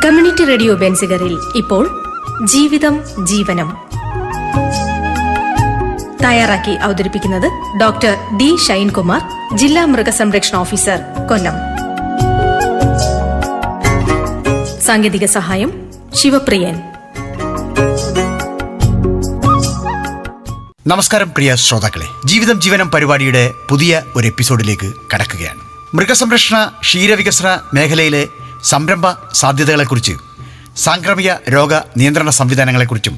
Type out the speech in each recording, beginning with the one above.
Community radio ബെൻസിഗറിൽ ഇപ്പോൾ ജീവിതം ജീവനം തയ്യാറാക്കി അവതരിപ്പിക്കുന്നത് ഡോക്ടർ ഡി ഷൈൻകുമാർ, ജില്ലാ മൃഗസംരക്ഷണ ഓഫീസർ, കൊല്ലം. സാങ്കേതിക സഹായം ശിവപ്രിയൻ. നമസ്കാരം പ്രിയ ശ്രോതാക്കളെ, ജീവിതം ജീവനം പരിപാടിയുടെ പുതിയ ഒരു എപ്പിസോഡിലേക്ക് കടക്കുകയാണ്. മൃഗസംരക്ഷണ ക്ഷീരവികസന മേഖലയിലെ സംരംഭ സാധ്യതകളെക്കുറിച്ച്, സാംക്രമിക രോഗ നിയന്ത്രണ സംവിധാനങ്ങളെക്കുറിച്ചും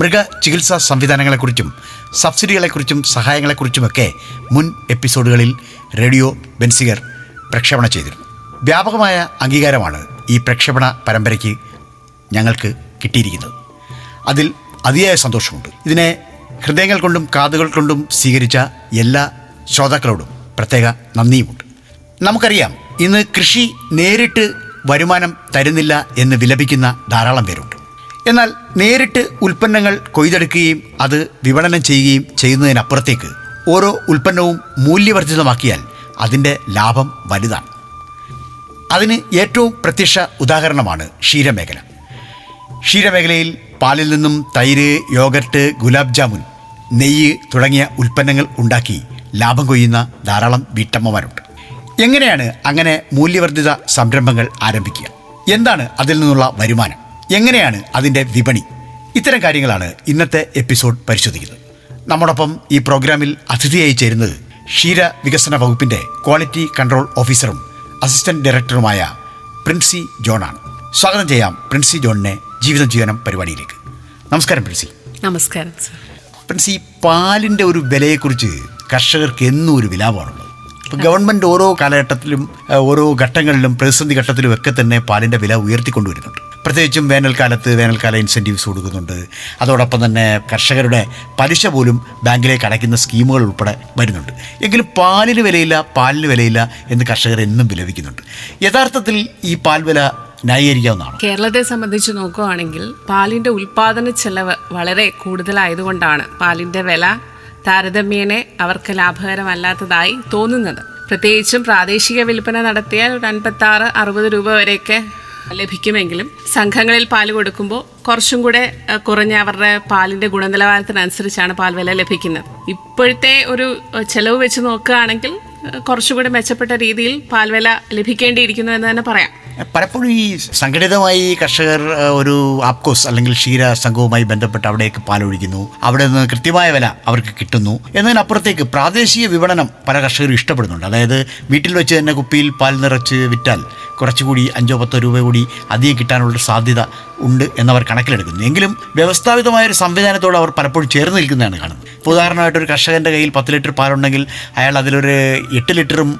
മൃഗ ചികിത്സാ സംവിധാനങ്ങളെക്കുറിച്ചും സബ്സിഡികളെക്കുറിച്ചും സഹായങ്ങളെക്കുറിച്ചുമൊക്കെ മുൻ എപ്പിസോഡുകളിൽ റേഡിയോ ബെൻസിഗർ പ്രക്ഷേപണം ചെയ്തിരുന്നു. വ്യാപകമായ അംഗീകാരമാണ് ഈ പ്രക്ഷേപണ പരമ്പരയ്ക്ക് ഞങ്ങൾക്ക് കിട്ടിയിരിക്കുന്നത്. അതിൽ അതിയായ സന്തോഷമുണ്ട്. ഇതിനെ ഹൃദയങ്ങൾ കൊണ്ടും കാതുകൾ കൊണ്ടും സ്വീകരിച്ച എല്ലാ ശ്രോതാക്കളോടും പ്രത്യേക നന്ദിയുമുണ്ട്. നമുക്കറിയാം, ഇന്ന് കൃഷി നേരിട്ട് വരുമാനം തരുന്നില്ല എന്ന് വിലപിക്കുന്ന ധാരാളം പേരുണ്ട്. എന്നാൽ നേരിട്ട് ഉൽപ്പന്നങ്ങൾ കൊയ്തെടുക്കുകയും അത് വിപണനം ചെയ്യുകയും ചെയ്യുന്നതിനപ്പുറത്തേക്ക് ഓരോ ഉൽപ്പന്നവും മൂല്യവർദ്ധിതമാക്കിയാൽ അതിൻ്റെ ലാഭം വലുതാണ്. അതിന് ഏറ്റവും പ്രത്യക്ഷ ഉദാഹരണമാണ് ക്ഷീരമേഖല. ക്ഷീരമേഖലയിൽ പാലിൽ നിന്നും തൈര്, യോഗർട്ട്, ഗുലാബ് ജാമുൻ, നെയ്യ് തുടങ്ങിയ ഉൽപ്പന്നങ്ങൾ ഉണ്ടാക്കി ലാഭം കൊയ്യുന്ന ധാരാളം വീട്ടമ്മമാരുണ്ട്. എങ്ങനെയാണ് അങ്ങനെ മൂല്യവർദ്ധിത സംരംഭങ്ങൾ ആരംഭിക്കുക? എന്താണ് അതിൽ നിന്നുള്ള വരുമാനം? എങ്ങനെയാണ് അതിൻ്റെ വിപണി? ഇത്തരം കാര്യങ്ങളാണ് ഇന്നത്തെ എപ്പിസോഡ് പരിശോധിക്കുന്നത്. നമ്മോടൊപ്പം ഈ പ്രോഗ്രാമിൽ അതിഥിയായി ചേരുന്നത് ക്ഷീര വികസന വകുപ്പിൻ്റെ ക്വാളിറ്റി കൺട്രോൾ ഓഫീസറും അസിസ്റ്റന്റ് ഡയറക്ടറുമായ പ്രിൻസി ജോണാണ്. സ്വാഗതം ചെയ്യാം പ്രിൻസി ജോണിനെ ജീവിതം ജീവനം പരിപാടിയിലേക്ക്. നമസ്കാരം പ്രിൻസി. നമസ്കാരം സർ. പ്രിൻസി, പാലിൻ്റെ ഒരു വിലയെക്കുറിച്ച് കർഷകർക്ക് എന്നും ഒരു വിലാപമാണുള്ളത്. ഇപ്പോൾ ഗവൺമെൻറ് ഓരോ കാലഘട്ടത്തിലും ഓരോ ഘട്ടങ്ങളിലും പ്രതിസന്ധി ഘട്ടത്തിലും ഒക്കെ തന്നെ പാലിൻ്റെ വില ഉയർത്തിക്കൊണ്ടുവരുന്നുണ്ട്. പ്രത്യേകിച്ചും വേനൽക്കാല ഇൻസെൻറ്റീവ്സ് കൊടുക്കുന്നുണ്ട്. അതോടൊപ്പം തന്നെ കർഷകരുടെ പലിശ പോലും ബാങ്കിലേക്ക് അടയ്ക്കുന്ന സ്കീമുകൾ ഉൾപ്പെടെ വരുന്നുണ്ട്. എങ്കിലും പാലിന് വിലയില്ല എന്ന് കർഷകർ എന്നും വിലപിക്കുന്നുണ്ട്. യഥാർത്ഥത്തിൽ ഈ പാൽ വില ന്യായീകരിക്കാവുന്നതാണ്? കേരളത്തെ സംബന്ധിച്ച് നോക്കുകയാണെങ്കിൽ പാലിന്റെ ഉൽപാദന ചെലവ് വളരെ കൂടുതലായതുകൊണ്ടാണ് പാലിന്റെ വില താരതമ്യേന അവർക്ക് ലാഭകരമല്ലാത്തതായി തോന്നുന്നത്. പ്രത്യേകിച്ചും പ്രാദേശിക വിൽപ്പന നടത്തിയാൽ ഒരു 56-60 രൂപ വരെയൊക്കെ ലഭിക്കുമെങ്കിലും സംഘങ്ങളിൽ പാൽ കൊടുക്കുമ്പോൾ കുറച്ചും കൂടെ കുറഞ്ഞ അവരുടെ പാലിന്റെ ഗുണനിലവാരത്തിനനുസരിച്ചാണ് പാൽ വില ലഭിക്കുന്നത്. ഇപ്പോഴത്തെ ഒരു ചെലവ് വെച്ച് നോക്കുകയാണെങ്കിൽ കുറച്ചുകൂടി മെച്ചപ്പെട്ട രീതിയിൽ പാൽ വില ലഭിക്കേണ്ടിയിരിക്കുന്നു എന്ന് തന്നെ പറയാം. പലപ്പോഴും ഈ സംഘടിതമായി കർഷകർ ഒരു ആപ്കോസ് അല്ലെങ്കിൽ ക്ഷീര സംഘവുമായി ബന്ധപ്പെട്ട് അവിടേക്ക് പാലൊഴിക്കുന്നു, അവിടെ നിന്ന് കൃത്യമായ വില അവർക്ക് കിട്ടുന്നു എന്നതിനപ്പുറത്തേക്ക് പ്രാദേശിക വിപണനം പല കർഷകരും ഇഷ്ടപ്പെടുന്നുണ്ട്. അതായത് വീട്ടിൽ വെച്ച് തന്നെ കുപ്പിയിൽ പാൽ നിറച്ച് വിറ്റാൽ കുറച്ചുകൂടി 5-10 രൂപ കൂടി അധികം കിട്ടാനുള്ള സാധ്യത ഉണ്ട് എന്നവർ കണക്കിലെടുക്കുന്നു. എങ്കിലും വ്യവസ്ഥാപിതമായൊരു സംവിധാനത്തോട് അവർ പലപ്പോഴും ചേർന്ന് നിൽക്കുന്നതാണ് കാണുന്നത്. ഇപ്പോൾ ഉദാഹരണമായിട്ട് ഒരു കർഷകൻ്റെ കയ്യിൽ 10 ലിറ്റർ പാലുണ്ടെങ്കിൽ അയാൾ അതിലൊരു 8 ലിറ്ററും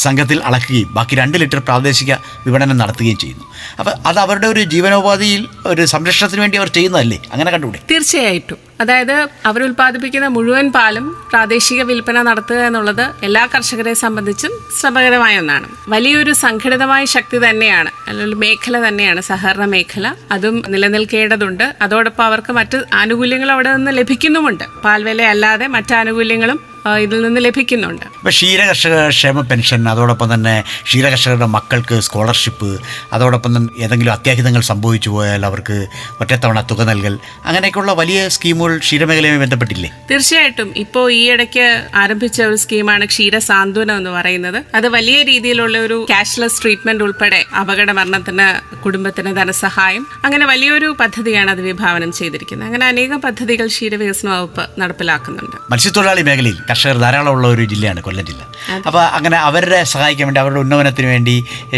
സംഘത്തിൽ അളക്കുകയും ബാക്കി 2 ലിറ്റർ പ്രാദേശിക വിപണനം നടത്തുകയും ചെയ്യുന്നു. അപ്പോൾ അത് അവരുടെ ഒരു ജീവനോപാധിയിൽ ഒരു സംരക്ഷണത്തിന് വേണ്ടി അവർ ചെയ്യുന്നതല്ലേ? അങ്ങനെ കണ്ടുകൂടെ? തീർച്ചയായിട്ടും. അതായത് അവരുൽപ്പാദിപ്പിക്കുന്ന മുഴുവൻ പാലും പ്രാദേശിക വിൽപ്പന നടത്തുക എന്നുള്ളത് എല്ലാ കർഷകരെ സംബന്ധിച്ചും ശ്രമകരമായ ഒന്നാണ്. വലിയൊരു സംഘടിതമായ ശക്തി തന്നെയാണ്, അല്ലെങ്കിൽ മേഖല തന്നെയാണ് സഹകരണ മേഖല. അതും നിലനിൽക്കേണ്ടതുണ്ട്. അതോടൊപ്പം അവർക്ക് മറ്റ് ആനുകൂല്യങ്ങൾ അവിടെ നിന്ന് ലഭിക്കുന്നുമുണ്ട്. പാൽവില അല്ലാതെ മറ്റ് ആനുകൂല്യങ്ങളും ഇതിൽ നിന്ന് ലഭിക്കുന്നുണ്ട്. ഇപ്പോൾ ക്ഷീരകർഷക ക്ഷേമ പെൻഷൻ, അതോടൊപ്പം തന്നെ ക്ഷീരകർഷകരുടെ മക്കൾക്ക് സ്കോളർഷിപ്പ്, അതോടൊപ്പം തന്നെ ഏതെങ്കിലും അത്യാഹിതങ്ങൾ സംഭവിച്ചു പോയാൽ അവർക്ക് ഒറ്റത്തവണ തുക നൽകൽ, അങ്ങനെയൊക്കെയുള്ള വലിയ സ്കീമുകൾ ക്ഷീരമേഖലയുമായി ബന്ധപ്പെട്ടില്ലേ? തീർച്ചയായിട്ടും. ഇപ്പോൾ ഈ ഇടയ്ക്ക് ആരംഭിച്ച ഒരു സ്കീമാണ് ക്ഷീര സാന്ത്വനം എന്ന് പറയുന്നത്. അത് വലിയ രീതിയിലുള്ള ഒരു ക്യാഷ്ലെസ് ട്രീറ്റ്മെന്റ് ഉൾപ്പെടെ അപകട മരണത്തിന്, കുടുംബത്തിന് ധനസഹായം, അങ്ങനെ വലിയൊരു പദ്ധതിയാണ് അത് വിഭാവനം ചെയ്തിരിക്കുന്നത്. അങ്ങനെ അനേകം പദ്ധതികൾ ക്ഷീരവികസന വകുപ്പ് നടപ്പിലാക്കുന്നുണ്ട്. മത്സ്യത്തൊഴിലാളി മേഖലയിൽ കർഷകർ ധാരാളമുള്ള ഒരു ജില്ലയാണ് കൊല്ലം ജില്ല. അപ്പോൾ അങ്ങനെ അവരെ സഹായിക്കാൻ വേണ്ടി, അവരുടെ ഉന്നമനത്തിന് വേണ്ടി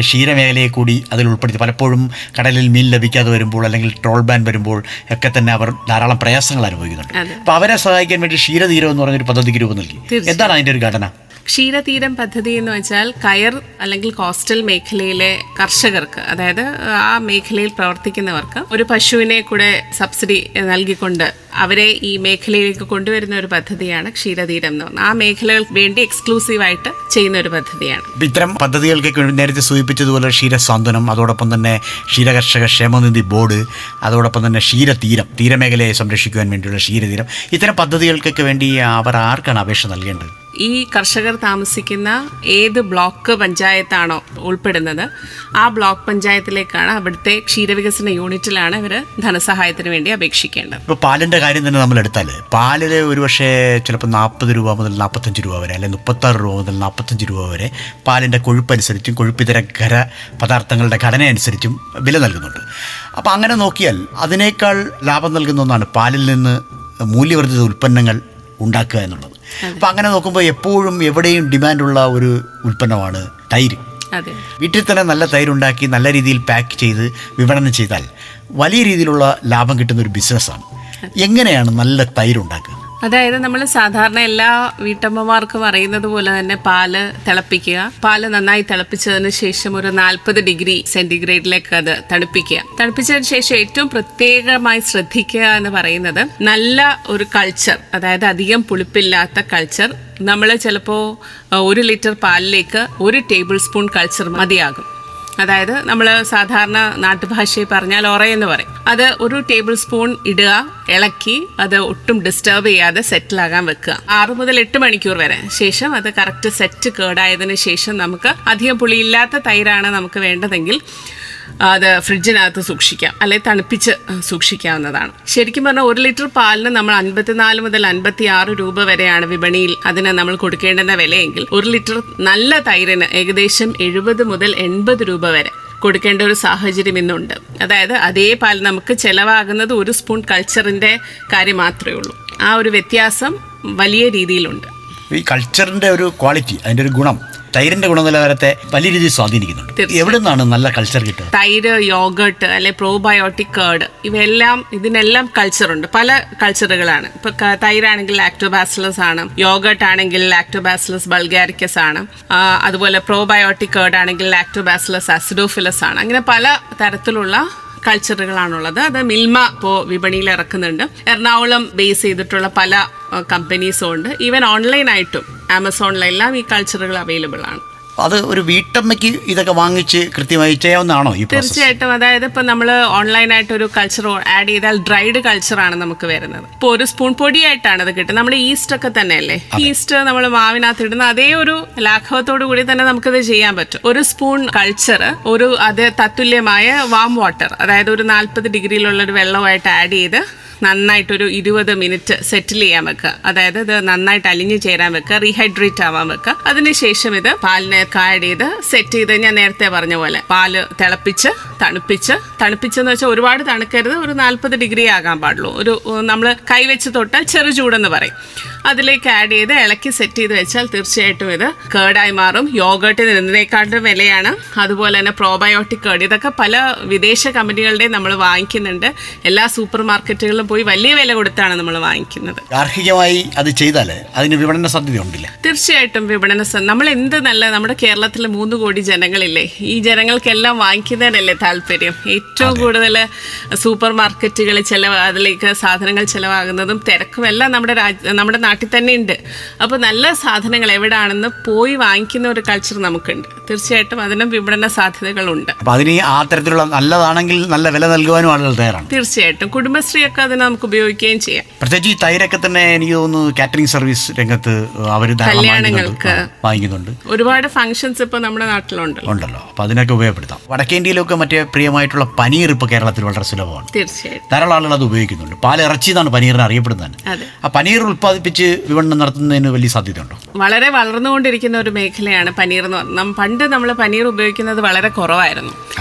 ക്ഷീരമേഖലയെ കൂടി അതിൽ ഉൾപ്പെടുത്തി. പലപ്പോഴും കടലിൽ മീൻ ലഭിക്കാതെ വരുമ്പോൾ അല്ലെങ്കിൽ ട്രോൾ ബാൻ വരുമ്പോൾ ഒക്കെ തന്നെ അവർ ധാരാളം പ്രയാസങ്ങൾ അനുഭവിക്കുന്നുണ്ട്. അപ്പോൾ അവരെ സഹായിക്കാൻ വേണ്ടി ക്ഷീരതീരം എന്ന് പറഞ്ഞൊരു പദ്ധതിക്ക് രൂപം നൽകി. എന്താണ് അതിൻ്റെ ഒരു ഘടന? ക്ഷീരതീരം പദ്ധതി എന്ന് വെച്ചാൽ കയർ അല്ലെങ്കിൽ കോസ്റ്റൽ മേഖലയിലെ കർഷകർക്ക്, അതായത് ആ മേഖലയിൽ പ്രവർത്തിക്കുന്നവർക്ക് ഒരു പശുവിനെ കൂടെ സബ്സിഡി നൽകിക്കൊണ്ട് അവരെ ഈ മേഖലയിലേക്ക് കൊണ്ടുവരുന്ന ഒരു പദ്ധതിയാണ് ക്ഷീരതീരം എന്ന് പറഞ്ഞാൽ. ആ മേഖലകൾക്ക് വേണ്ടി എക്സ്ക്ലൂസീവായിട്ട് ചെയ്യുന്ന ഒരു പദ്ധതിയാണ്. ഇത്തരം പദ്ധതികൾക്ക് നേരത്തെ സൂചിപ്പിച്ചതുപോലെ ക്ഷീരസാന്ത്വനം, അതോടൊപ്പം തന്നെ ക്ഷീരകർഷക ക്ഷേമനിധി ബോർഡ്, അതോടൊപ്പം തന്നെ ക്ഷീരതീരം, തീരമേഖലയെ സംരക്ഷിക്കുവാൻ വേണ്ടിയുള്ള ക്ഷീരതീരം, ഇത്തരം പദ്ധതികൾക്കൊക്കെ വേണ്ടി അവർ ആർക്കാണ് അപേക്ഷ നൽകേണ്ടത്? ഈ കർഷകർ താമസിക്കുന്ന ഏത് ബ്ലോക്ക് പഞ്ചായത്താണോ ഉൾപ്പെടുന്നത് ആ ബ്ലോക്ക് പഞ്ചായത്തിലേക്കാണ്, അവിടുത്തെ ക്ഷീരവികസന യൂണിറ്റിലാണ് ഇവർ ധനസഹായത്തിന് വേണ്ടി അപേക്ഷിക്കേണ്ടത്. ഇപ്പോൾ പാലിൻ്റെ കാര്യം തന്നെ നമ്മൾ എടുത്താൽ പാലിൽ ഒരുപക്ഷെ ചിലപ്പോൾ 40 രൂപ മുതൽ 45 രൂപ വരെ, അല്ലെങ്കിൽ 36 രൂപ മുതൽ 45 രൂപ വരെ പാലിൻ്റെ കൊഴുപ്പനുസരിച്ചും കൊഴുപ്പിതര ഖര പദാർത്ഥങ്ങളുടെ ഘടന അനുസരിച്ചും വില നൽകുന്നുണ്ട്. അപ്പോൾ അങ്ങനെ നോക്കിയാൽ അതിനേക്കാൾ ലാഭം നൽകുന്ന ഒന്നാണ് പാലിൽ നിന്ന് മൂല്യവർദ്ധിത ഉൽപ്പന്നങ്ങൾ ഉണ്ടാക്കുക എന്നുള്ളത്. അപ്പം അങ്ങനെ നോക്കുമ്പോൾ എപ്പോഴും എവിടെയും ഡിമാൻഡുള്ള ഒരു ഉൽപ്പന്നമാണ് തൈര്. വീട്ടിൽ തന്നെ നല്ല തൈരുണ്ടാക്കി നല്ല രീതിയിൽ പാക്ക് ചെയ്ത് വിപണനം ചെയ്താൽ വലിയ രീതിയിലുള്ള ലാഭം കിട്ടുന്ന ഒരു ബിസിനസ്സാണ്. എങ്ങനെയാണ് നല്ല തൈരുണ്ടാക്കുക? അതായത് നമ്മൾ സാധാരണ എല്ലാ വീട്ടമ്മമാർക്കും അറിയുന്നത് പോലെ തന്നെ പാല് തിളപ്പിക്കുക. പാല് നന്നായി തിളപ്പിച്ചതിന് ശേഷം ഒരു 40 ഡിഗ്രി സെന്റിഗ്രേഡിലേക്ക് അത് തണുപ്പിക്കുക. തണുപ്പിച്ചതിന് ശേഷം ഏറ്റവും പ്രത്യേകമായി ശ്രദ്ധിക്കുക എന്ന് പറയുന്നത് നല്ല ഒരു കൾച്ചർ, അതായത് അധികം പുളിപ്പില്ലാത്ത കൾച്ചർ. നമ്മൾ ചിലപ്പോൾ 1 ലിറ്റർ പാലിലേക്ക് 1 ടേബിൾ സ്പൂൺ കൾച്ചർ മതിയാകും. അതായത് നമ്മൾ സാധാരണ നാട്ടുഭാഷയിൽ പറഞ്ഞാൽ ഒറയെന്ന് പറയും. അത് 1 ടേബിൾ സ്പൂൺ ഇടുക, ഇളക്കി അത് ഒട്ടും ഡിസ്റ്റർബ് ചെയ്യാതെ സെറ്റിലാകാൻ വെക്കുക. 6 മുതൽ 8 മണിക്കൂർ വരെ. ശേഷം അത് കറക്റ്റ് സെറ്റ് കേടായതിനു ശേഷം നമുക്ക് അധികം പുളിയില്ലാത്ത തൈരാണ് നമുക്ക് വേണ്ടതെങ്കിൽ അത് ഫ്രിഡ്ജിനകത്ത് സൂക്ഷിക്കാം, അല്ലെങ്കിൽ തണുപ്പിച്ച് സൂക്ഷിക്കാവുന്നതാണ്. ശരിക്കും പറഞ്ഞാൽ 1 ലിറ്റർ പാലിന് നമ്മൾ 54 മുതൽ 56 രൂപ വരെയാണ് വിപണിയിൽ അതിന് നമ്മൾ കൊടുക്കേണ്ടുന്ന വിലയെങ്കിൽ 1 ലിറ്റർ നല്ല തൈരിന് ഏകദേശം 70 മുതൽ 80 രൂപ വരെ കൊടുക്കേണ്ട ഒരു സാഹചര്യം ഇന്നുണ്ട്. അതായത് അതേ പാൽ നമുക്ക് ചിലവാകുന്നത് 1 സ്പൂൺ കൾച്ചറിൻ്റെ കാര്യം മാത്രമേ ഉള്ളൂ. ആ ഒരു വ്യത്യാസം വലിയ രീതിയിലുണ്ട്. ഈ കൾച്ചറിൻ്റെ ഒരു ക്വാളിറ്റി, അതിൻ്റെ ഒരു ഗുണം തൈരിന്റെ ഗുണനിലവാരത്തെ വലിയ രീതിയിൽ സ്വാധീനിക്കുന്നുണ്ട്. എവിടെ നിന്നാണ് നല്ല കൾച്ചർ കിട്ടുക? തൈര്, യോഗട്ട്, അല്ലെ പ്രോബയോട്ടിക് കേർഡ്, ഇതിനെല്ലാം കൾച്ചറുണ്ട്. പല കൾച്ചറുകളാണ്. ഇപ്പൊ തൈരാണെങ്കിൽ ലാക്ടോബാസിലസ് ആണ്, യോഗട്ട് ആണെങ്കിൽ ലാക്ടോബാസിലസ് ബൾഗാരിക്കസ് ആണ്, അതുപോലെ പ്രോബയോട്ടിക് കേർഡ് ആണെങ്കിൽ ലാക്ടോബാസിലസ് അസിഡോഫിലസ് ആണ്. അങ്ങനെ പല തരത്തിലുള്ള കൾച്ചറുകളാണുള്ളത്. അത് മിൽമ ഇപ്പോൾ വിപണിയിൽ ഇറക്കുന്നുണ്ട്. എറണാകുളം ബേസ് ചെയ്തിട്ടുള്ള പല കമ്പനീസും ഉണ്ട്. ഈവൻ ഓൺലൈനായിട്ടും ആമസോണിലെല്ലാം ഈ കൾച്ചറുകൾ അവൈലബിൾ ആണ്. അത് ഒരു വീട്ടമ്മയ്ക്ക് ഇതൊക്കെ വാങ്ങിച്ച് കൃത്യമായി ചെയ്യാവുന്നതാണോ? തീർച്ചയായിട്ടും. അതായത് ഇപ്പം നമ്മൾ ഓൺലൈനായിട്ട് ഒരു കൾച്ചർ ആഡ് ചെയ്താൽ ഡ്രൈഡ് കൾച്ചറാണ് നമുക്ക് വരുന്നത്. ഇപ്പോൾ 1 സ്പൂൺ പൊടിയായിട്ടാണ് അത് കിട്ടുന്നത്. നമ്മുടെ ഈസ്റ്റ് ഒക്കെ തന്നെയല്ലേ, ഈസ്റ്റ് നമ്മൾ മാവിനകത്ത് ഇടുന്ന അതേ ഒരു ലാഘവത്തോടു കൂടി തന്നെ നമുക്കത് ചെയ്യാൻ പറ്റും. 1 സ്പൂൺ കൾച്ചർ അത് തത്തുല്യമായ വാം വാട്ടർ, അതായത് ഒരു 40 ഡിഗ്രിയിലുള്ള ഒരു വെള്ളമായിട്ട് ആഡ് ചെയ്ത് നന്നായിട്ടൊരു 20 മിനിറ്റ് സെറ്റിൽ ചെയ്യാൻ വെക്കുക. അതായത് ഇത് നന്നായിട്ട് അലിഞ്ഞു ചേരാൻ വെക്കുക, റീഹൈഡ്രേറ്റ് ആവാൻ വെക്കുക. അതിനുശേഷം ഇത് പാലിനൊക്കെ ആഡ് ചെയ്ത് സെറ്റ് ചെയ്ത് ഞാൻ നേരത്തെ പറഞ്ഞ പോലെ പാല് തണുപ്പിച്ചെന്ന് വെച്ചാൽ ഒരുപാട് തണുക്കരുത്, ഒരു 40 ഡിഗ്രി ആകാൻ പാടുള്ളൂ. ഒരു നമ്മൾ കൈവച്ച് തൊട്ടാൽ ചെറു ചൂടെന്ന് പറയും. അതിലേക്ക് ആഡ് ചെയ്ത് ഇളക്കി സെറ്റ് ചെയ്ത് വെച്ചാൽ തീർച്ചയായിട്ടും ഇത് കേർഡായി മാറും. യോഗട്ടിന് ഇതിനേക്കാളും വിലയാണ്. അതുപോലെ തന്നെ പ്രോബയോട്ടിക് കേർഡ്, ഇതൊക്കെ പല വിദേശ കമ്പനികളുടെയും നമ്മൾ വാങ്ങിക്കുന്നുണ്ട്. എല്ലാ സൂപ്പർ മാർക്കറ്റുകളിലും പോയി വലിയ വില കൊടുത്താണ് നമ്മൾ വാങ്ങിക്കുന്നത്. ഗാർഹികമായി അത് ചെയ്താൽ അതിന് വിപണന സാധ്യത ഉണ്ടില്ല. തീർച്ചയായിട്ടും നമ്മൾ എന്ത് നല്ല, നമ്മുടെ കേരളത്തിലെ 3 കോടി ജനങ്ങളില്ലേ, ഈ ജനങ്ങൾക്കെല്ലാം വാങ്ങിക്കുന്നതിനല്ലേ താല്പര്യം. ഏറ്റവും കൂടുതൽ സൂപ്പർ മാർക്കറ്റുകളിൽ അതിലേക്ക് സാധനങ്ങൾ ചിലവാകുന്നതും തിരക്കും എല്ലാം നമ്മുടെ നാട്ടിൽ തന്നെ ഉണ്ട്. അപ്പോൾ നല്ല സാധനങ്ങൾ എവിടെയാണെന്ന് പോയി വാങ്ങിക്കുന്ന ഒരു കൾച്ചർ നമുക്കുണ്ട്. തീർച്ചയായിട്ടും അതിനും വിപണന സാധ്യതകളുണ്ട്. അപ്പോൾ അതിന് ആ തരത്തിലുള്ള നല്ലതാണെങ്കിൽ നല്ല വില നൽകുവാനും ആളുകൾ തയ്യാറാണ്. തീർച്ചയായിട്ടും കുടുംബശ്രീയൊക്കെ അതിന് നമുക്ക് ഉപയോഗിക്കുകയും ചെയ്യാം. പ്രത്യേകിച്ച് ഈ തൈരൊക്കെ തന്നെ എനിക്ക് തോന്നുന്നു കാറ്ററിംഗ് സർവീസ് രംഗത്ത് അവർ കല്യാണങ്ങൾക്ക് വാങ്ങിക്കുന്നുണ്ട്. ഒരുപാട് ഫംഗ്ഷൻസ് ഇപ്പോൾ നമ്മുടെ നാട്ടിലുണ്ടല്ലോ. അപ്പോൾ അതിനൊക്കെ ഉപയോഗപ്പെടുത്താം. വടക്കേന്ത്യയിലൊക്കെ മറ്റേ പ്രിയമായിട്ടുള്ള പനീർ ഇപ്പോൾ കേരളത്തിൽ വളരെ സുലഭമാണ്. തീർച്ചയായിട്ടും ധാരാളം ആളുകൾ അത് ഉപയോഗിക്കുന്നുണ്ട്. പാലിറച്ചി എന്നാണ് പനീറിന് അറിയപ്പെടുന്നത്. ആ പനീർ ഉൽപ്പാദിപ്പിച്ച് വിപണനം നടത്തുന്നതിന് വലിയ സാധ്യതയുണ്ടോ? വളരെ വളർന്നുകൊണ്ടിരിക്കുന്ന ഒരു മേഖലയാണ് പനീർ എന്ന് പറഞ്ഞാൽ. പണ്ട് നമ്മൾ പനീർ ഉപയോഗിക്കുന്നത് വളരെ കുറവായിരുന്നു.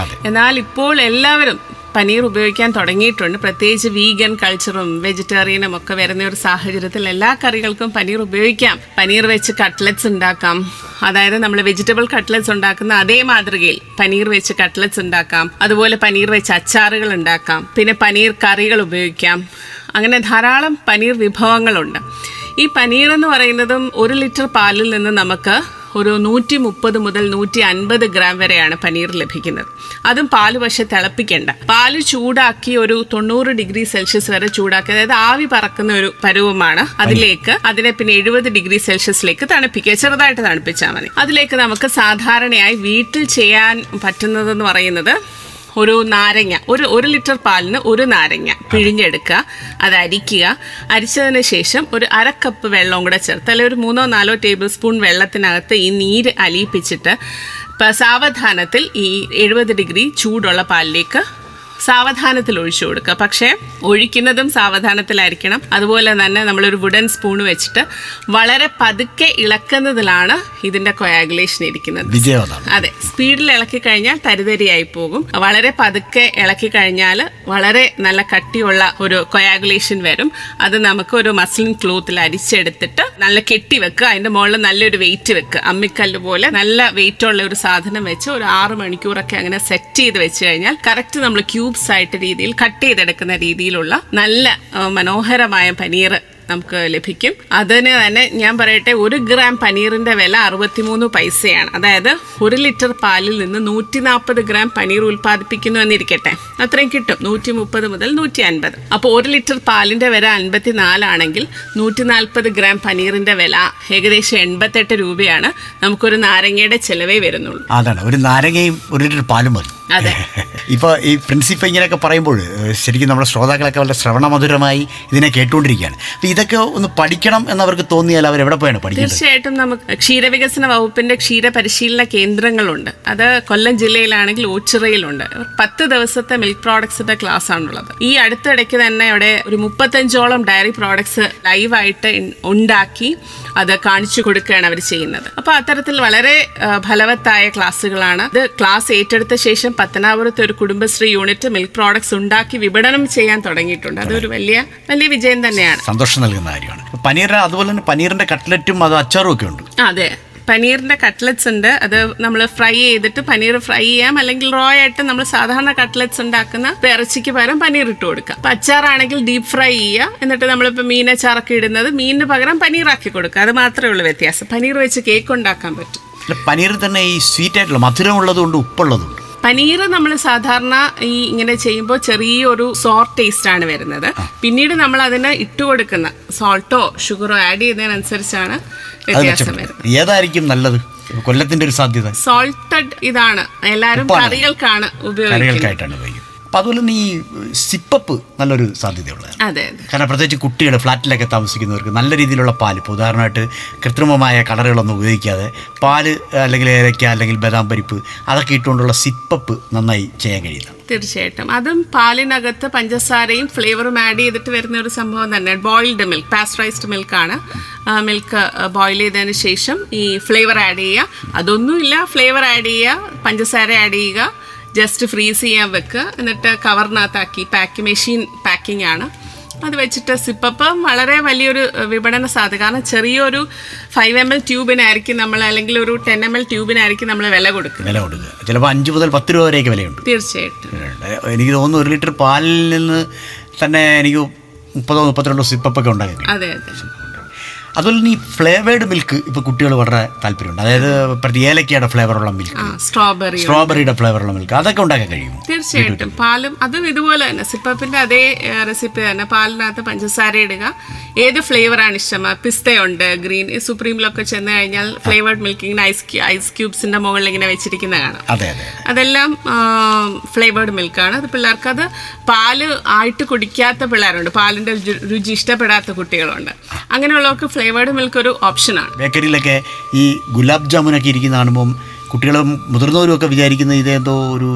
എന്നാൽ ഇപ്പോൾ എല്ലാവരും പനീർ ഉപയോഗിക്കാൻ തുടങ്ങിയിട്ടുണ്ട്. പ്രത്യേകിച്ച് വീഗൻ കൾച്ചറും വെജിറ്റേറിയനും ഒക്കെ വരുന്ന ഒരു സാഹചര്യത്തിൽ എല്ലാ കറികൾക്കും പനീർ ഉപയോഗിക്കാം. പനീർ വെച്ച് കട്ട്ലറ്റ്സ് ഉണ്ടാക്കാം. അതായത് നമ്മൾ വെജിറ്റബിൾ കട്ട്ലറ്റ്സ് ഉണ്ടാക്കുന്ന അതേ മാതൃകയിൽ പനീർ വെച്ച് കട്ട്ലറ്റ്സ് ഉണ്ടാക്കാം. അതുപോലെ പനീർ വെച്ച് അച്ചാറുകൾ ഉണ്ടാക്കാം. പിന്നെ പനീർ കറികൾ ഉപയോഗിക്കാം. അങ്ങനെ ധാരാളം പനീർ വിഭവങ്ങളുണ്ട്. ഈ പനീർ എന്ന് പറയുന്നതും 1 ലിറ്റർ പാലിൽ നിന്ന് നമുക്ക് ഒരു 130 മുതൽ 150 ഗ്രാം വരെയാണ് പനീർ ലഭിക്കുന്നത്. അതും പാല് പക്ഷെ തിളപ്പിക്കേണ്ട. പാല് ചൂടാക്കി ഒരു 90 ഡിഗ്രി സെൽഷ്യസ് വരെ ചൂടാക്കി, അതായത് ആവി പറക്കുന്ന ഒരു പരുവമാണ്. അതിനെ പിന്നെ 70 ഡിഗ്രി സെൽഷ്യസിലേക്ക് തണുപ്പിക്കുക. ചെറുതായിട്ട് തണുപ്പിച്ചാൽ മതി. അതിലേക്ക് നമുക്ക് സാധാരണയായി വീട്ടിൽ ചെയ്യാൻ പറ്റുന്നതെന്ന് പറയുന്നത് ഒരു നാരങ്ങ, ഒരു ലിറ്റർ പാലിന് ഒരു നാരങ്ങ പിഴിഞ്ഞെടുക്കുക, അത് അരിക്കുക. അരിച്ചതിന് ശേഷം ഒരു 1/2 കപ്പ് വെള്ളവും കൂടെ ചേർത്ത്, അല്ലെങ്കിൽ ഒരു 3-4 ടേബിൾ സ്പൂൺ വെള്ളത്തിനകത്ത് ഈ നീര് അലിയിപ്പിച്ചിട്ട് സാവധാനത്തിൽ ഈ 70 ഡിഗ്രി ചൂടുള്ള പാലിലേക്ക് സാവധാനത്തിൽ ഒഴിച്ചു കൊടുക്കുക. പക്ഷേ ഒഴിക്കുന്നതും സാവധാനത്തിലായിരിക്കണം. അതുപോലെ തന്നെ നമ്മളൊരു വുഡൻ സ്പൂൺ വെച്ചിട്ട് വളരെ പതുക്കെ ഇളക്കുന്നതിലാണ് ഇതിന്റെ കൊയാഗുലേഷൻ ഇരിക്കുന്നത്. അതെ, സ്പീഡിൽ ഇളക്കി കഴിഞ്ഞാൽ തരിതരിയായി പോകും. വളരെ പതുക്കെ ഇളക്കി കഴിഞ്ഞാൽ വളരെ നല്ല കട്ടിയുള്ള ഒരു കൊയാഗുലേഷൻ വരും. അത് നമുക്ക് ഒരു മസ്ലിൻ ക്ലോത്തിൽ അരിച്ചെടുത്തിട്ട് നല്ല കെട്ടി വെക്കുക. അതിന്റെ മുകളിൽ നല്ലൊരു വെയിറ്റ് വെക്കുക. അമ്മിക്കല്ല് പോലെ നല്ല വെയിറ്റ് ഉള്ള ഒരു സാധനം വെച്ച് ഒരു 6 മണിക്കൂറൊക്കെ അങ്ങനെ സെറ്റ് ചെയ്ത് വെച്ച് കഴിഞ്ഞാൽ കറക്റ്റ് നമ്മൾ ആയിട്ട് രീതിയിൽ കട്ട് ചെയ്തെടുക്കുന്ന രീതിയിലുള്ള നല്ല മനോഹരമായ പനീർ നമുക്ക് ലഭിക്കും. അതിന് തന്നെ ഞാൻ പറയട്ടെ, 1 ഗ്രാം പനീറിന്റെ വില 63 പൈസയാണ്. അതായത് 1 ലിറ്റർ പാലിൽ നിന്ന് 140 ഗ്രാം പനീർ ഉൽപ്പാദിപ്പിക്കുന്നു എന്നിരിക്കട്ടെ, അത്രയും കിട്ടും. 130 മുതൽ 150. അപ്പോൾ 1 ലിറ്റർ പാലിന്റെ വില 54 ആണെങ്കിൽ 140 ഗ്രാം പനീറിന്റെ വില ഏകദേശം 88 രൂപയാണ്. നമുക്കൊരു നാരങ്ങയുടെ ചെലവേ വരുന്നുള്ളൂ. അതാണ്, ഒരു നാരങ്ങയും 1 ലിറ്റർ പാലും മതി. അതെ. ഇപ്പോൾ ഈ പ്രിൻസിപ്പൽ ഇങ്ങനെയൊക്കെ പറയുമ്പോൾ ശരിക്കും നമ്മുടെ ശ്രോതാക്കളൊക്കെ വളരെ ശ്രവണമധുരമായി ഇതിനെ കേട്ടുകൊണ്ടിരിക്കുകയാണ്. അപ്പോൾ ഇതൊക്കെ ഒന്ന് പഠിക്കണം എന്നവർക്ക് തോന്നിയാൽ അവർ എവിടെ പോയാണ് പഠിക്കുന്നത്? തീർച്ചയായിട്ടും നമുക്ക് ക്ഷീരവികസന വകുപ്പിന്റെ ക്ഷീര പരിശീലന കേന്ദ്രങ്ങളുണ്ട്. അത് കൊല്ലം ജില്ലയിലാണെങ്കിൽ ഓച്ചിറയിലുണ്ട്. 10 ദിവസത്തെ മിൽക്ക് പ്രോഡക്ട്സിന്റെ ക്ലാസ് ആണുള്ളത്. ഈ അടുത്തിടയ്ക്ക് തന്നെ അവിടെ ഒരു 35ഓളം ഡയറി പ്രോഡക്ട്സ് ലൈവായിട്ട് ഉണ്ടാക്കി അത് കാണിച്ചു കൊടുക്കുകയാണ് അവർ ചെയ്യുന്നത്. അപ്പോൾ അത്തരത്തിൽ വളരെ ഫലവത്തായ ക്ലാസ്സുകളാണ്. ഇത് ക്ലാസ് ഏറ്റെടുത്ത ശേഷം പത്തനാപുരത്ത് ഒരു കുടുംബശ്രീ യൂണിറ്റ് മിൽക്ക് പ്രോഡക്ട്സ് ഉണ്ടാക്കി വിപണനം ചെയ്യാൻ തുടങ്ങിയിട്ടുണ്ട്. അതൊരു വലിയ വിജയം തന്നെയാണ്, സന്തോഷം നൽകുന്ന കാര്യമാണ്. പനീർ, അതുപോലെ തന്നെ പനീറിന്റെ കട്ട്ലറ്റും അത് അച്ചാറും ഒക്കെ ഉണ്ട്. അതെ, പനീറിന്റെ കട്ട്ലറ്റ്സ് ഉണ്ട്. അത് നമ്മൾ ഫ്രൈ ചെയ്തിട്ട് പനീർ ഫ്രൈ ചെയ്യാം, അല്ലെങ്കിൽ റോ ആയിട്ട് നമ്മൾ സാധാരണ കട്ട്ലറ്റ്സ് ഉണ്ടാക്കുന്ന ഇറച്ചിക്ക് പകരം പനീർ ഇട്ട് കൊടുക്കാം. അപ്പം അച്ചാറാണെങ്കിൽ ഡീപ് ഫ്രൈ ചെയ്യുക, എന്നിട്ട് നമ്മളിപ്പോൾ മീനച്ചാറൊക്കെ ഇടുന്നത് മീനിന് പകരം പനീറാക്കി കൊടുക്കുക. അത് മാത്രമേ ഉള്ളൂ വ്യത്യാസം. പനീർ വെച്ച് കേക്ക് ഉണ്ടാക്കാൻ പറ്റും. പനീർ തന്നെ ഈ സ്വീറ്റ് ആയിട്ടുള്ള മധുരമുള്ളതുകൊണ്ട് ഉപ്പുള്ളതുണ്ട്. പനീർ നമ്മൾ സാധാരണ ഈ ഇങ്ങനെ ചെയ്യുമ്പോൾ ചെറിയൊരു സോർ ടേസ്റ്റ് ആണ് വരുന്നത്. പിന്നീട് നമ്മൾ അതിന് ഇട്ട് കൊടുക്കുന്ന സോൾട്ടോ ഷുഗറോ ആഡ് ചെയ്യുന്നതിനനുസരിച്ചാണ് വ്യത്യാസം വരുന്നത്. ഏതായിരിക്കും നല്ലത്? കൊല്ലത്തിന്റെ ഒരു സാധ്യത സോൾട്ടഡ് ഇതാണ്, എല്ലാവരും കറികൾക്കാണ് ഉപയോഗിക്കുന്നത്. അപ്പം അതുപോലെ തന്നെ ഈ സിപ്പപ്പ് നല്ലൊരു സാധ്യതയുള്ളതാണ്. അതെ, കാരണം പ്രത്യേകിച്ച് കുട്ടികൾ ഫ്ലാറ്റിലൊക്കെ താമസിക്കുന്നവർക്ക് നല്ല രീതിയിലുള്ള പാല്, ഇപ്പോൾ ഉദാഹരണമായിട്ട് കൃത്രിമമായ കളറുകളൊന്നും ഉപയോഗിക്കാതെ പാല് അല്ലെങ്കിൽ ഏലക്ക അല്ലെങ്കിൽ ബദാം പരിപ്പ് അതൊക്കെ ഇട്ടുകൊണ്ടുള്ള സിപ്പപ്പ് നന്നായി ചെയ്യാൻ കഴിയുന്നു. തീർച്ചയായിട്ടും അതും പാലിനകത്ത് പഞ്ചസാരയും ഫ്ലേവറും ആഡ് ചെയ്തിട്ട് വരുന്ന ഒരു സംഭവം തന്നെ. ബോയിൽഡ് മിൽക്ക്, പാസ്ചറൈസ്ഡ് മിൽക്കാണ്. മിൽക്ക് ബോയിൽ ചെയ്തതിന് ശേഷം ഈ ഫ്ലേവർ ആഡ് ചെയ്യുക. അതൊന്നുമില്ല, ഫ്ലേവർ ആഡ് ചെയ്യുക, പഞ്ചസാര ആഡ് ചെയ്യുക, ജസ്റ്റ് ഫ്രീസ് ചെയ്യാൻ വെക്കുക, എന്നിട്ട് കവറിനകത്താക്കി മെഷീൻ പാക്കിംഗ് ആണ്. അത് വെച്ചിട്ട് സിപ്പപ്പ് വളരെ വലിയൊരു വിപണന സാധ്യത. കാരണം ചെറിയൊരു 5 ml ട്യൂബിനായിരിക്കും നമ്മൾ, അല്ലെങ്കിൽ ഒരു 10 ml ട്യൂബിനായിരിക്കും നമ്മൾ വില കൊടുക്കുക. ചിലപ്പോൾ 5 മുതൽ 10 രൂപ വരെയൊക്കെ വിലയുണ്ട്. തീർച്ചയായിട്ടും. എനിക്ക് തോന്നുന്നു 1 ലിറ്റർ പാലിൽ നിന്ന് തന്നെ എനിക്ക് 30-32 സിപ്പപ്പൊക്കെ ഉണ്ടാക്കി. അതെ. അതുപോലെ തന്നെ ഈ ഫ്ലേവേർഡ് മിൽക്ക് ഇപ്പോൾ കുട്ടികൾ വളരെ താല്പര്യമുണ്ട്. അതായത് ഏലക്കയുടെ ഫ്ലേവറുള്ള മിൽക്ക്, സ്ട്രോബെറിയുടെ ഫ്ലേവറുള്ള മിൽക്ക്, അതൊക്കെ ഉണ്ടാക്കാൻ കഴിയും. തീർച്ചയായിട്ടും. പാലും അതും ഇതുപോലെ തന്നെ സിപ്പപ്പിന്റെ അതേ റെസിപ്പി തന്നെ. പാലിനകത്ത് പഞ്ചസാര ഇടുക, ഏത് ഫ്ലേവറാണ് ഇഷ്ടം. പിസ്തയുണ്ട്, ഗ്രീൻ, സുപ്രീമിലൊക്കെ ചെന്ന് കഴിഞ്ഞാൽ ഫ്ലേവേർഡ് മിൽക്ക് ഇങ്ങനെ ഐസ് ക്യൂബ്സിന്റെ മുകളിൽ ഇങ്ങനെ വെച്ചിരിക്കുന്ന കാണാം. അതെല്ലാം ഫ്ലേവേർഡ് മിൽക്കാണ്. അത് പിള്ളേർക്ക്, അത് പാല് ആയിട്ട് കുടിക്കാത്ത പിള്ളേരുണ്ട്, പാലിന്റെ രുചി ഇഷ്ടപ്പെടാത്ത കുട്ടികളുണ്ട്. അങ്ങനെയുള്ളവർക്ക് ഫ്ലേവേർഡ് മിൽക്ക് ഒരു ഓപ്ഷനാണ്. ബേക്കറിയിലൊക്കെ ഈ ഗുലാബ് ജാമുനൊക്കെ ഇരിക്കുന്ന കാണുമ്പം കുട്ടികളും മുതിർന്നവരും ഒക്കെ വിചാരിക്കുന്നത് ഇതെന്തോ ഒരു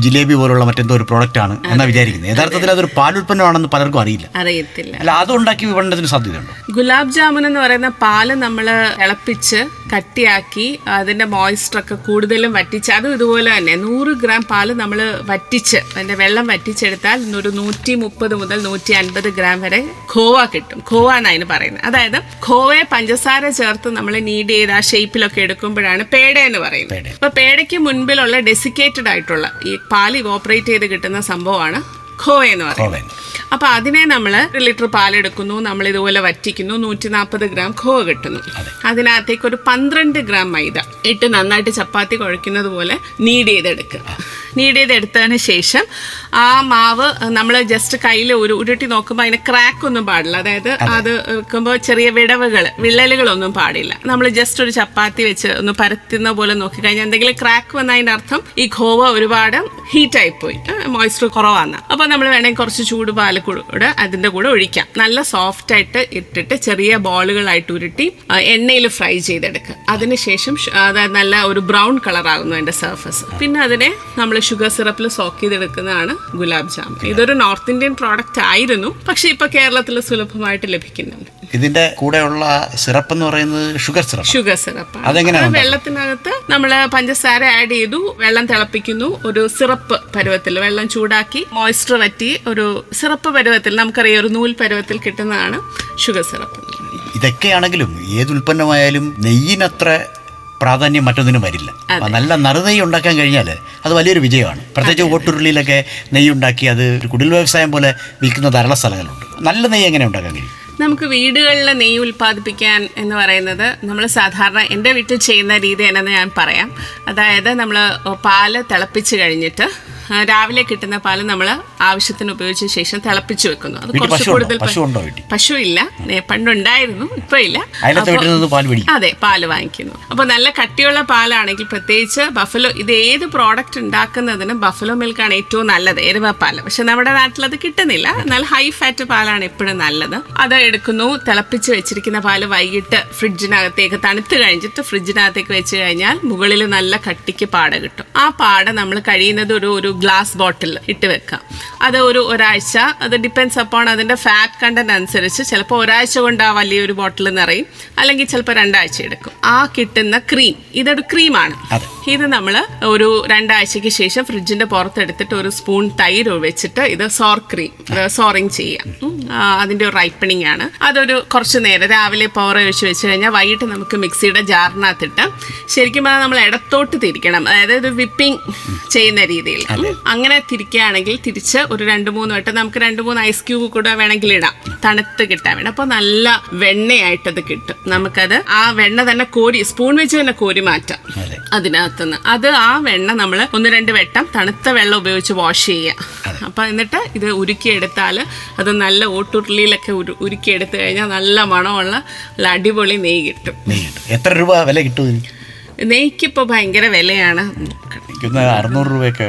ജിലേബി പോലുള്ള മറ്റെന്തോ ഒരു പ്രോഡക്റ്റ് ആണ് എന്നാണ് വിചാരിക്കുന്നത്. യഥാർത്ഥത്തിൽ അതൊരു പാലുൽപ്പന്നമാണെന്ന് പലർക്കും അറിയത്തില്ല. അല്ല, അതുണ്ടാക്കി വിപണനത്തിന് സാധ്യതയുണ്ടോ? ഗുലാബ് ജാമുൻ എന്ന് പറയുന്ന പാല് നമ്മൾ തിളപ്പിച്ച് കട്ടിയാക്കി അതിന്റെ മോയ്സ്ചറൊക്കെ കൂടുതലും വറ്റിച്ച്, അതും ഇതുപോലെ തന്നെ 100 ഗ്രാം പാല് നമ്മൾ വറ്റിച്ച് അതിന്റെ വെള്ളം വറ്റിച്ചെടുത്താൽ ഒരു 130 മുതൽ 150 ഗ്രാം വരെ ഖോവ കിട്ടും. ഖോവ എന്നാണ് അതിന് പറയുന്നത്. അതായത് ഖോവയെ പഞ്ചസാര ചേർത്ത് നമ്മൾ നീഡ് ചെയ്ത് ആ ഷേപ്പിലൊക്കെ എടുക്കുമ്പോഴാണ് പേട എന്ന് പറയുന്നത്. അപ്പൊ പേടയ്ക്ക് മുൻപിലുള്ള ഡെസിക്കേറ്റഡ് ആയിട്ടുള്ള ഈ പാൽ ഇവോപ്പറേറ്റ് ചെയ്ത് കിട്ടുന്ന സംഭവമാണ് ഖോവ എന്ന് പറയുന്നത്. അപ്പൊ അതിനെ നമ്മൾ 1 ലിറ്റർ പാലെടുക്കുന്നു, നമ്മൾ ഇതുപോലെ വറ്റിക്കുന്നു, 140 ഗ്രാം ഖോവ കിട്ടുന്നു. അതിനകത്തേക്ക് ഒരു 12 ഗ്രാം മൈദ ഇട്ട് നന്നായിട്ട് ചപ്പാത്തി കുഴയ്ക്കുന്നത് പോലെ നീഡ് ചെയ്തെടുക്കുക. നീഡ് ചെയ്തെടുത്തതിന് ശേഷം ആ മാവ് നമ്മൾ ജസ്റ്റ് കയ്യിൽ ഉരുട്ടി നോക്കുമ്പോൾ അതിന് ക്രാക്ക് ഒന്നും പാടില്ല. അതായത് അത് വെക്കുമ്പോൾ ചെറിയ വിള്ളലുകളൊന്നും പാടില്ല. നമ്മൾ ജസ്റ്റ് ഒരു ചപ്പാത്തി വെച്ച് ഒന്ന് പരത്തുന്ന പോലെ നോക്കിക്കഴിഞ്ഞാൽ എന്തെങ്കിലും ക്രാക്ക് വന്നതിന്റെ അർത്ഥം ഈ ഖോവ ഒരുപാട് ഹീറ്റായി പോയി, മോയ്സ്ചർ കുറവാണ്. അപ്പോൾ നമ്മൾ വേണമെങ്കിൽ കുറച്ച് ചൂട് പാല് കൂടെ അതിന്റെ കൂടെ ഒഴിക്കാം. നല്ല സോഫ്റ്റ് ആയിട്ട് ഇട്ടിട്ട് ചെറിയ ബോളുകളായിട്ട് ഉരുട്ടി എണ്ണയിൽ ഫ്രൈ ചെയ്തെടുക്കുക. അതിനുശേഷം അതായത് നല്ല ഒരു ബ്രൗൺ കളർ ആകുന്നു അതിന്റെ സർഫസ്. പിന്നെ അതിനെ നമ്മൾ ഷുഗർ സിറപ്പിൽ സോക്ക് ചെയ്തെടുക്കുന്നതാണ് ഗുലാബ് ജാമുൻ. ഇതൊരു നോർത്ത് ഇന്ത്യൻ പ്രോഡക്റ്റ് ആയിരുന്നു, പക്ഷെ ഇപ്പൊ കേരളത്തിൽ സുലഭമായിട്ട് ലഭിക്കുന്നുണ്ട്. ഇതിന്റെ കൂടെയുള്ള സിറപ്പ് എന്ന് പറയുന്നത് ഷുഗർ സിറപ്പ്. അതെങ്ങനെയാണ്? വെള്ളത്തിനകത്ത് നമ്മൾ പഞ്ചസാര ആഡ് ചെയ്തു, വെള്ളം തിളപ്പിക്കുന്നു, ഒരു സിറപ്പ് പരുവത്തിൽ വെള്ളം ചൂടാക്കി മോയ്സ്ചർ വറ്റി ഒരു സിറപ്പ് പരുവത്തിൽ, നമുക്കറിയാം ഒരു നൂൽ പരുവത്തിൽ കിട്ടുന്നതാണ് ഷുഗർ സിറപ്പ്. ഇതൊക്കെയാണെങ്കിലും ഏത് ഉൽപ്പന്നമായാലും നെയ്യിനത്ര പ്രാധാന്യം മറ്റൊന്നിനും വരില്ല. നല്ല നറുനെയ്യ് ഉണ്ടാക്കാൻ കഴിഞ്ഞാൽ അത് വലിയൊരു വിജയമാണ്. പ്രത്യേകിച്ച് ഓട്ടുരുളിയിലൊക്കെ നെയ്യ് ഉണ്ടാക്കി അത് ഒരു കുടിൽ വ്യവസായം പോലെ വിൽക്കുന്ന ധാരാളം സ്ഥലങ്ങളുണ്ട്. നല്ല നെയ്യ് എങ്ങനെ ഉണ്ടാക്കാൻ കഴിയും? നമുക്ക് വീടുകളിൽ നെയ്യ് ഉൽപ്പാദിപ്പിക്കാൻ എന്ന് പറയുന്നത് നമ്മൾ സാധാരണ എൻ്റെ വീട്ടിൽ ചെയ്യുന്ന രീതി എന്നു ഞാൻ പറയാം. അതായത് നമ്മൾ പാല് തിളപ്പിച്ച് കഴിഞ്ഞിട്ട് രാവിലെ കിട്ടുന്ന പാല് നമ്മൾ ആവശ്യത്തിന് ഉപയോഗിച്ച ശേഷം തിളപ്പിച്ചു വെക്കുന്നു. അത് കുറച്ച് കൂടുതൽ പശു ഇല്ല, പണ്ടുണ്ടായിരുന്നു, ഇപ്പൊ ഇല്ല. അതെ, പാല് വാങ്ങിക്കുന്നു. അപ്പൊ നല്ല കട്ടിയുള്ള പാലാണെങ്കിൽ പ്രത്യേകിച്ച് ബഫലോ, ഇത് ഏത് പ്രോഡക്റ്റ് ഉണ്ടാക്കുന്നതിനും ബഫലോ മിൽക്കാണ് ഏറ്റവും നല്ലത്, എരുമപ്പാല്. പക്ഷെ നമ്മുടെ നാട്ടിൽ അത് കിട്ടുന്നില്ല. എന്നാൽ ഹൈ ഫാറ്റ് പാലാണ് എപ്പോഴും നല്ലത്. അത് എടുക്കുന്നു, തിളപ്പിച്ച് വെച്ചിരിക്കുന്ന പാല് വൈകിട്ട് ഫ്രിഡ്ജിനകത്തേക്ക് തണുത്ത് കഴിഞ്ഞിട്ട് ഫ്രിഡ്ജിനകത്തേക്ക് വെച്ച് കഴിഞ്ഞാൽ മുകളിൽ നല്ല കട്ടിക്ക് പാട കിട്ടും. ആ പാട നമ്മൾ കഴിയുന്നത് ഒരു ഗ്ലാസ് ബോട്ടിൽ ഇട്ട് വെക്കാം. അത് ഒരാഴ്ച, അത് ഡിപ്പെൻസ് അപ്പോൺ അതിന്റെ ഫാറ്റ് കണ്ടന്റ് അനുസരിച്ച് ചിലപ്പോൾ ഒരാഴ്ച കൊണ്ട് ആ വലിയൊരു ബോട്ടിൽ നിറയും, അല്ലെങ്കിൽ ചിലപ്പോൾ 2 ആഴ്ച എടുക്കും. ആ കിട്ടുന്ന ക്രീം, ഇതൊരു ക്രീമാണ്. ഇത് നമ്മൾ ഒരു 2 ആഴ്ചയ്ക്ക് ശേഷം ഫ്രിഡ്ജിന്റെ പുറത്തെടുത്തിട്ട് ഒരു സ്പൂൺ തൈര് വെച്ചിട്ട് ഇത് സോറിങ് ചെയ്യാം. അതിന്റെ ഒരു റൈപ്പണിങ് ആണ്. അതൊരു കുറച്ച് നേരം രാവിലെ പവർ ഒഴിച്ച് വെച്ച് കഴിഞ്ഞാൽ വൈകിട്ട് നമുക്ക് മിക്സിയുടെ ജാറിനകത്തിട്ട് ശരിക്കും പറഞ്ഞാൽ നമ്മൾ ഇടത്തോട്ട് തിരിക്കണം. അതായത് വിപ്പിംഗ് ചെയ്യുന്ന രീതിയിൽ അങ്ങനെ തിരിക്കുകയാണെങ്കിൽ തിരിച്ച് ഒരു 2-3 വട്ടം നമുക്ക് 2-3 ഐസ് ക്യൂബ് കൂടെ വേണമെങ്കിൽ ഇടാം, തണുത്ത് കിട്ടാൻ വേണം. അപ്പോൾ നല്ല വെണ്ണയായിട്ടത് കിട്ടും. നമുക്കത് ആ വെണ്ണ തന്നെ സ്പൂൺ വെച്ച് തന്നെ കോരി മാറ്റാം അതിനകത്തുനിന്ന്. അത് ആ വെണ്ണ നമ്മൾ 1-2 വട്ടം തണുത്ത വെള്ളം ഉപയോഗിച്ച് വാഷ് ചെയ്യുക. അപ്പൊ എന്നിട്ട് ഇത് ഉരുക്കിയെടുത്താൽ അത് നല്ല ഓട്ടുരുളിയിലൊക്കെ ഉരുക്കിയെടുത്തു കഴിഞ്ഞാൽ നല്ല മണമുള്ള അടിപൊളി നെയ്യ് കിട്ടും. എത്ര രൂപ വില കിട്ടും? നെയ്ക്കിപ്പോ ഭയങ്കര വിലയാണ്. 600 രൂപയൊക്കെ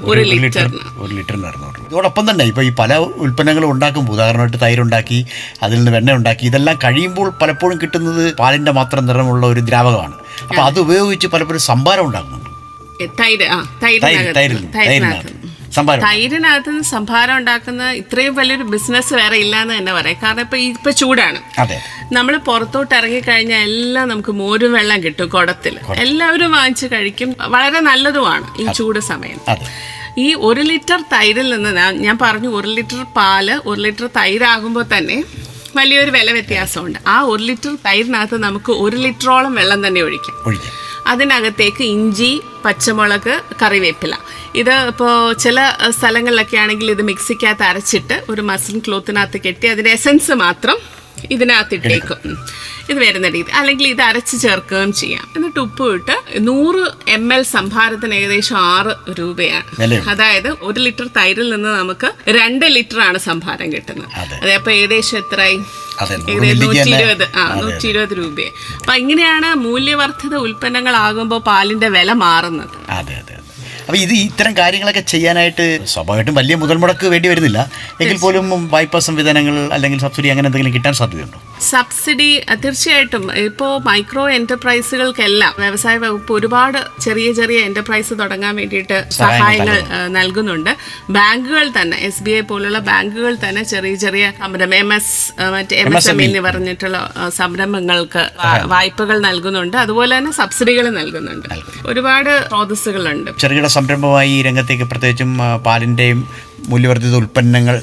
ഒരു ലിറ്ററിന് 600 രൂപ. ഇതോടൊപ്പം തന്നെ ഇപ്പോൾ ഈ പല ഉൽപ്പന്നങ്ങളും ഉണ്ടാക്കുമ്പോൾ, ഉദാഹരണമായിട്ട് തൈരുണ്ടാക്കി അതിൽ നിന്ന് വെണ്ണ ഉണ്ടാക്കി, ഇതെല്ലാം കഴിയുമ്പോൾ പലപ്പോഴും കിട്ടുന്നത് പാലിൻ്റെ മാത്രം നിറമുള്ള ഒരു ദ്രാവകമാണ്. അപ്പോൾ അത് ഉപയോഗിച്ച് പലപ്പോഴും സംഭാരം ഉണ്ടാക്കുന്നുണ്ട്. തൈരിനകത്ത് നിന്ന് സംഭാരം ഉണ്ടാക്കുന്ന ഇത്രയും വലിയൊരു ബിസിനസ് വേറെ ഇല്ലാന്ന് തന്നെ പറയാം. കാരണം ഇപ്പൊ ചൂടാണ്, നമ്മൾ പുറത്തോട്ട് ഇറങ്ങിക്കഴിഞ്ഞാൽ എല്ലാം നമുക്ക് മോരും വെള്ളം കിട്ടും കുടത്തിൽ, എല്ലാവരും വാങ്ങിച്ച് കഴിക്കും. വളരെ നല്ലതുമാണ് ഈ ചൂട് സമയം. ഈ 1 ലിറ്റർ തൈരിൽ നിന്ന് ഞാൻ പറഞ്ഞു, 1 ലിറ്റർ പാല് 1 ലിറ്റർ തൈരാകുമ്പോൾ തന്നെ വലിയൊരു വില വ്യത്യാസമുണ്ട്. ആ 1 ലിറ്റർ തൈരിനകത്ത് നമുക്ക് 1 ലിറ്ററോളം വെള്ളം തന്നെ ഒഴിക്കാം. അതിനകത്തേക്ക് ഇഞ്ചി, പച്ചമുളക്, കറിവേപ്പില, ഇത് ഇപ്പോൾ ചില സ്ഥലങ്ങളിലൊക്കെ ആണെങ്കിൽ ഇത് മിക്സിക്കകത്ത് അരച്ചിട്ട് ഒരു മസിൻ ക്ലോത്തിനകത്ത് കെട്ടി അതിൻ്റെ എസൻസ് മാത്രം ഇതിനകത്തിട്ടേക്കും. ഇത് വരുന്ന രീതി. അല്ലെങ്കിൽ ഇത് അരച്ച് ചേർക്കുകയും ചെയ്യാം. എന്നിട്ട് ഉപ്പ് ഇട്ട് 100 ml സംഭാരത്തിന് ഏകദേശം 6 രൂപയാണ്. അതായത് 1 ലിറ്റർ തൈരിൽ നിന്ന് നമുക്ക് 2 ലിറ്റർ ആണ് സംഭാരം കിട്ടുന്നത്. അതെ, അപ്പൊ ഏകദേശം എത്രയായി? 120 രൂപയെ. അപ്പൊ ഇങ്ങനെയാണ് മൂല്യവർദ്ധിത ഉൽപ്പന്നങ്ങളാകുമ്പോൾ പാലിന്റെ വില മാറുന്നത്. അപ്പോൾ ഇത്തരം കാര്യങ്ങളൊക്കെ ചെയ്യാനായിട്ട് സ്വാഭാവികമായിട്ടും വലിയ മുതൽ മുടക്ക് വേണ്ടി വരുന്നില്ല. എങ്കിൽ പോലും വായ്പാ സംവിധാനങ്ങൾ അല്ലെങ്കിൽ സബ്സിഡി അങ്ങനെ എന്തെങ്കിലും കിട്ടാൻ സാധ്യതയുണ്ടോ? സബ്സിഡി തീർച്ചയായിട്ടും. ഇപ്പോൾ മൈക്രോ എന്റർപ്രൈസുകൾക്കെല്ലാം വ്യവസായ വകുപ്പ് ഒരുപാട് ചെറിയ ചെറിയ എന്റർപ്രൈസ് തുടങ്ങാൻ വേണ്ടിയിട്ട് സഹായങ്ങൾ നൽകുന്നുണ്ട്. ബാങ്കുകൾ തന്നെ, SBI പോലുള്ള ബാങ്കുകൾ തന്നെ ചെറിയ ചെറിയ സംരംഭം, MSME എന്ന് പറഞ്ഞിട്ടുള്ള സംരംഭങ്ങൾക്ക് വായ്പകൾ നൽകുന്നുണ്ട്. അതുപോലെ തന്നെ സബ്സിഡികൾ നൽകുന്നുണ്ട്. ഒരുപാട് സ്രോതസ്സുകളുണ്ട്. ചെറുകിട സംരംഭമായി ഈ രംഗത്തേക്ക് പ്രത്യേകിച്ചും പാലിൻ്റെയും മൂല്യവർദ്ധിത ഉൽപ്പന്നങ്ങൾ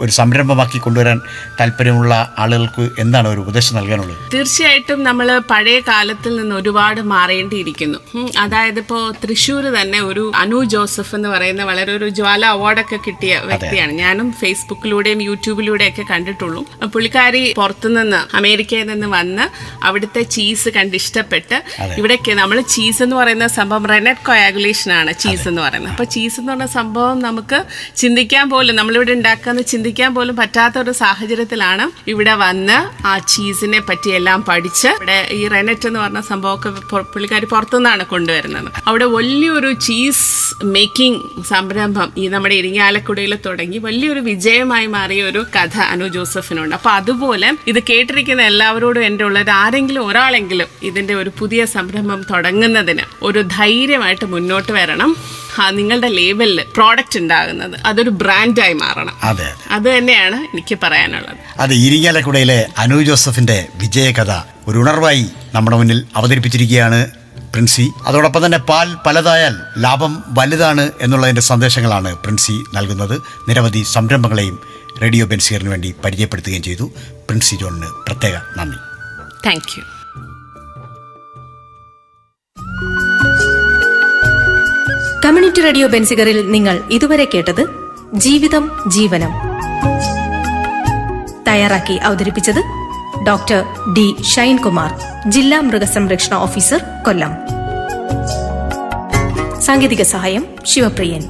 ഒരു സംരംഭമാക്കി കൊണ്ടുവരാൻ താല്പര്യമുള്ള ആളുകൾക്ക് എന്താണ് ഒരു ഉപദേശം നൽകാനുള്ളത്? തീർച്ചയായിട്ടും നമ്മൾ പഴയ കാലത്തിൽ നിന്ന് ഒരുപാട് മാറേണ്ടിയിരിക്കുന്നു. അതായത് ഇപ്പോൾ തൃശ്ശൂർ തന്നെ ഒരു അനു ജോസഫ് എന്ന് പറയുന്ന വളരെ ഒരു ജ്വാല അവാർഡൊക്കെ കിട്ടിയ വ്യക്തിയാണ്. ഞാനും ഫേസ്ബുക്കിലൂടെയും യൂട്യൂബിലൂടെയും ഒക്കെ കണ്ടിട്ടുള്ളൂ. പുള്ളിക്കാരി പുറത്തുനിന്ന് അമേരിക്കയിൽ നിന്ന് വന്ന് അവിടുത്തെ ചീസ് കണ്ടിഷ്ടപ്പെട്ട് ഇവിടേക്ക് നമ്മൾ ചീസ് എന്ന് പറയുന്ന സംഭവം റെനറ്റ് കൊയാഗുലേഷൻ ആണ് ചീസ് എന്ന് പറയുന്നത്. അപ്പോൾ ചീസ് എന്ന് പറഞ്ഞ സംഭവം നമുക്ക് ചിന്തിക്കാൻ പോലും നമ്മളിവിടെ ഉണ്ടാക്കാന്ന് ചിന്തിക്കാൻ പോലും പറ്റാത്ത ഒരു സാഹചര്യത്തിലാണ് ഇവിടെ വന്ന് ആ ചീസിനെ പറ്റി എല്ലാം പഠിച്ച് ഇവിടെ ഈ റെനറ്റ് എന്ന് പറഞ്ഞ സംഭവമൊക്കെ പുള്ളിക്കാരി പുറത്തുനിന്നാണ് കൊണ്ടുവരുന്നത്. അവിടെ വലിയൊരു ചീസ് മേക്കിംഗ് സംരംഭം ഈ നമ്മുടെ ഇരിങ്ങാലക്കുടയിൽ തുടങ്ങി വലിയൊരു വിജയമായി മാറിയ ഒരു കഥ അനു ജോസഫിനുണ്ട്. അപ്പൊ അതുപോലെ ഇത് കേട്ടിരിക്കുന്ന എല്ലാവരോടും എൻ്റെ ഉള്ളത് ആരെങ്കിലും ഒരാളെങ്കിലും ഇതിന്റെ ഒരു പുതിയ സംരംഭം തുടങ്ങുന്നതിന് ഒരു ധൈര്യമായിട്ട് മുന്നോട്ട് വരണം. നിങ്ങളുടെ ലേബലിൽ പ്രോഡക്റ്റ് ഉണ്ടാകുന്നത് അതൊരു ബ്രാൻഡായി മാറണം. അത് തന്നെയാണ് എനിക്ക് പറയാനുള്ളത്. അത് ഇരിങ്ങാലക്കുടയിലെ അനു ജോസഫിന്റെ വിജയകഥ ഒരു ഉണർവായി നമ്മുടെ മുന്നിൽ അവതരിപ്പിച്ചിരിക്കുകയാണ് പ്രിൻസി. അതോടൊപ്പം തന്നെ പാൽ പലതായാൽ ലാഭം വലുതാണ് എന്നുള്ളതിന്റെ സന്ദേശങ്ങളാണ് പ്രിൻസി നൽകുന്നത്. നിരവധി സംരംഭങ്ങളെയും റേഡിയോ ബെൻസിയറിന് വേണ്ടി പരിചയപ്പെടുത്തുകയും ചെയ്തു. പ്രിൻസി ജോണിന് പ്രത്യേക നന്ദി. Thank you. കമ്മ്യൂണിറ്റി റേഡിയോ ബെൻസിഗറിൽ നിങ്ങൾ ഇതുവരെ കേട്ടത് ജീവിതം ജീവനം. തയ്യാറാക്കി അവതരിപ്പിച്ചത് ഡോക്ടർ ഡി ഷൈൻകുമാർ, ജില്ലാ മൃഗസംരക്ഷണ ഓഫീസർ, കൊല്ലം. സാങ്കേതിക സഹായം ശിവപ്രിയൻ.